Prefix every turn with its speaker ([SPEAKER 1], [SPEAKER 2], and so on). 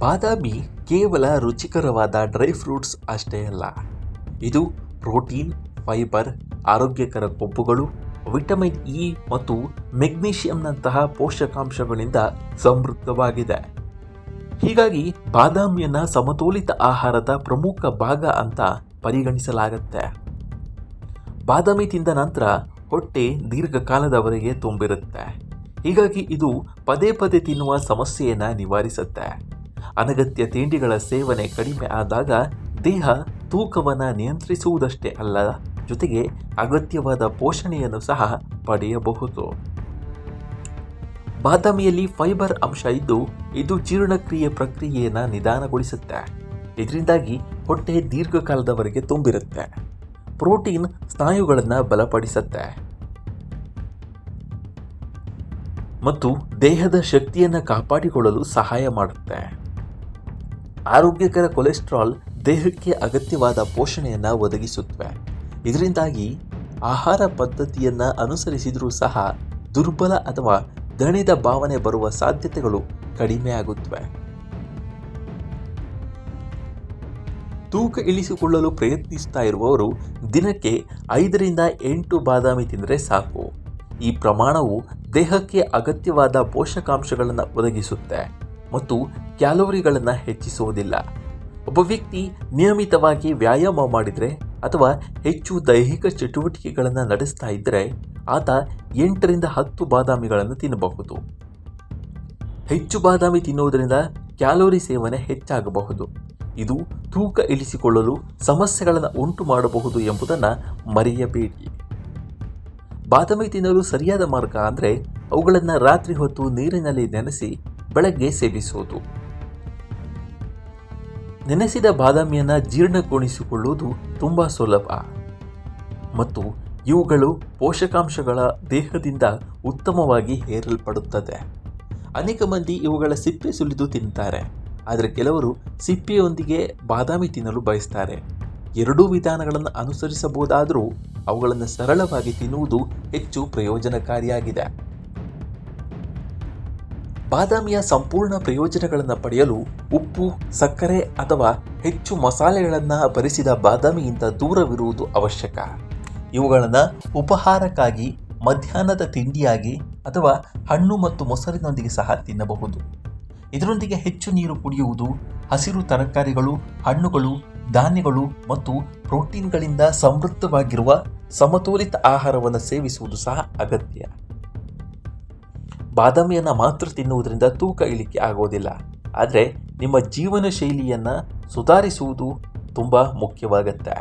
[SPEAKER 1] ಬಾದಾಮಿ ಕೇವಲ ರುಚಿಕರವಾದ dry fruits ಅಷ್ಟೇ ಅಲ್ಲ, ಇದು ಪ್ರೋಟೀನ್, ಫೈಬರ್, ಆರೋಗ್ಯಕರ ಕೊಬ್ಬುಗಳು, ವಿಟಮಿನ್ ಇ ಮತ್ತು ಮೆಗ್ನೀಷಿಯಂನಂತಹ ಪೋಷಕಾಂಶಗಳಿಂದ ಸಮೃದ್ಧವಾಗಿದೆ. ಹೀಗಾಗಿ ಬಾದಾಮಿಯನ್ನು ಸಮತೋಲಿತ ಆಹಾರದ ಪ್ರಮುಖ ಭಾಗ ಅಂತ ಪರಿಗಣಿಸಲಾಗುತ್ತೆ. ಬಾದಾಮಿ ತಿಂದ ನಂತರ ಹೊಟ್ಟೆ ದೀರ್ಘಕಾಲದವರೆಗೆ ತುಂಬಿರುತ್ತೆ. ಹೀಗಾಗಿ ಇದು ಪದೇ ಪದೇ ತಿನ್ನುವ ಸಮಸ್ಯೆಯನ್ನು ನಿವಾರಿಸುತ್ತೆ. ಅನಗತ್ಯ ತಿಂಡಿಗಳ ಸೇವನೆ ಕಡಿಮೆ ಆದಾಗ ದೇಹ ತೂಕವನ್ನು ನಿಯಂತ್ರಿಸುವುದಷ್ಟೇ ಅಲ್ಲ, ಜೊತೆಗೆ ಅಗತ್ಯವಾದ ಪೋಷಣೆಯನ್ನು ಸಹ ಪಡೆಯಬಹುದು. ಬಾದಾಮಿಯಲ್ಲಿ ಫೈಬರ್ ಅಂಶ ಇದ್ದು ಇದು ಜೀರ್ಣಕ್ರಿಯೆ ಪ್ರಕ್ರಿಯೆಯನ್ನು ನಿಧಾನಗೊಳಿಸುತ್ತೆ. ಇದರಿಂದಾಗಿ ಹೊಟ್ಟೆ ದೀರ್ಘಕಾಲದವರೆಗೆ ತುಂಬಿರುತ್ತೆ. ಪ್ರೋಟೀನ್ ಸ್ನಾಯುಗಳನ್ನು ಬಲಪಡಿಸುತ್ತೆ ಮತ್ತು ದೇಹದ ಶಕ್ತಿಯನ್ನು ಕಾಪಾಡಿಕೊಳ್ಳಲು ಸಹಾಯ ಮಾಡುತ್ತೆ. ಆರೋಗ್ಯಕರ ಕೊಲೆಸ್ಟ್ರಾಲ್ ದೇಹಕ್ಕೆ ಅಗತ್ಯವಾದ ಪೋಷಣೆಯನ್ನು ಒದಗಿಸುತ್ತವೆ. ಇದರಿಂದಾಗಿ ಆಹಾರ ಪದ್ಧತಿಯನ್ನು ಅನುಸರಿಸಿದರೂ ಸಹ ದುರ್ಬಲ ಅಥವಾ ದಣಿದ ಭಾವನೆ ಬರುವ ಸಾಧ್ಯತೆಗಳು ಕಡಿಮೆ ಆಗುತ್ತವೆ. ತೂಕ ಇಳಿಸಿಕೊಳ್ಳಲು ಪ್ರಯತ್ನಿಸ್ತಾ ಇರುವವರು ದಿನಕ್ಕೆ 5ರಿಂದ 8 ಬಾದಾಮಿ ತಿಂದರೆ ಸಾಕು. ಈ ಪ್ರಮಾಣವು ದೇಹಕ್ಕೆ ಅಗತ್ಯವಾದ ಪೋಷಕಾಂಶಗಳನ್ನು ಒದಗಿಸುತ್ತೆ ಮತ್ತು ಕ್ಯಾಲೋರಿಗಳನ್ನು ಹೆಚ್ಚಿಸುವುದಿಲ್ಲ. ಒಬ್ಬ ವ್ಯಕ್ತಿ ನಿಯಮಿತವಾಗಿ ವ್ಯಾಯಾಮ ಮಾಡಿದರೆ ಅಥವಾ ಹೆಚ್ಚು ದೈಹಿಕ ಚಟುವಟಿಕೆಗಳನ್ನು ನಡೆಸ್ತಾ ಇದ್ದರೆ ಆತ 8ರಿಂದ 10 ಬಾದಾಮಿಗಳನ್ನು ತಿನ್ನಬಹುದು. ಹೆಚ್ಚು ಬಾದಾಮಿ ತಿನ್ನುವುದರಿಂದ ಕ್ಯಾಲೋರಿ ಸೇವನೆ ಹೆಚ್ಚಾಗಬಹುದು. ಇದು ತೂಕ ಇಳಿಸಿಕೊಳ್ಳಲು ಸಮಸ್ಯೆಗಳನ್ನು ಉಂಟು ಮಾಡಬಹುದು ಎಂಬುದನ್ನು ಮರೆಯಬೇಡಿ. ಬಾದಾಮಿ ತಿನ್ನಲು ಸರಿಯಾದ ಮಾರ್ಗ ಅಂದರೆ ಅವುಗಳನ್ನು ರಾತ್ರಿ ಹೊತ್ತು ನೀರಿನಲ್ಲಿ ನೆನೆಸಿ ಬೆಳಗ್ಗೆ ಸೇವಿಸುವುದು. ನೆನೆಸಿದ ಬಾದಾಮಿಯನ್ನು ಜೀರ್ಣಗೊಳಿಸಿಕೊಳ್ಳುವುದು ತುಂಬ ಸುಲಭ ಮತ್ತು ಇವುಗಳು ಪೋಷಕಾಂಶಗಳ ದೇಹದಿಂದ ಉತ್ತಮವಾಗಿ ಹೇರಲ್ಪಡುತ್ತದೆ. ಅನೇಕ ಮಂದಿ ಇವುಗಳ ಸಿಪ್ಪೆ ಸುಲಿದು ತಿಂತಾರೆ, ಆದರೆ ಕೆಲವರು ಸಿಪ್ಪೆಯೊಂದಿಗೆ ಬಾದಾಮಿ ತಿನ್ನಲು ಬಯಸ್ತಾರೆ. ಎರಡೂ ವಿಧಾನಗಳನ್ನು ಅನುಸರಿಸಬಹುದಾದರೂ ಅವುಗಳನ್ನು ಸರಳವಾಗಿ ತಿನ್ನುವುದು ಹೆಚ್ಚು ಪ್ರಯೋಜನಕಾರಿಯಾಗಿದೆ. ಬಾದಾಮಿಯ ಸಂಪೂರ್ಣ ಪ್ರಯೋಜನಗಳನ್ನು ಪಡೆಯಲು ಉಪ್ಪು, ಸಕ್ಕರೆ ಅಥವಾ ಹೆಚ್ಚು ಮಸಾಲೆಗಳನ್ನು ಭರಿಸಿದ ಬಾದಾಮಿಯಿಂದ ದೂರವಿರುವುದು ಅವಶ್ಯಕ. ಇವುಗಳನ್ನು ಉಪಹಾರಕ್ಕಾಗಿ, ಮಧ್ಯಾಹ್ನದ ತಿಂಡಿಯಾಗಿ ಅಥವಾ ಹಣ್ಣು ಮತ್ತು ಮೊಸರಿನೊಂದಿಗೆ ಸಹ ತಿನ್ನಬಹುದು. ಇದರೊಂದಿಗೆ ಹೆಚ್ಚು ನೀರು ಕುಡಿಯುವುದು, ಹಸಿರು ತರಕಾರಿಗಳು, ಹಣ್ಣುಗಳು, ಧಾನ್ಯಗಳು ಮತ್ತು ಪ್ರೋಟೀನ್ಗಳಿಂದ ಸಮೃದ್ಧವಾಗಿರುವ ಸಮತೋಲಿತ ಆಹಾರವನ್ನು ಸೇವಿಸುವುದು ಸಹ ಅಗತ್ಯ. ಬಾದಾಮಿಯನ್ನು ಮಾತ್ರ ತಿನ್ನುವುದರಿಂದ ತೂಕ ಇಳಿಕೆ ಆಗೋದಿಲ್ಲ, ಆದರೆ ನಿಮ್ಮ ಜೀವನ ಶೈಲಿಯನ್ನು ಸುಧಾರಿಸುವುದು ತುಂಬ ಮುಖ್ಯವಾಗುತ್ತೆ.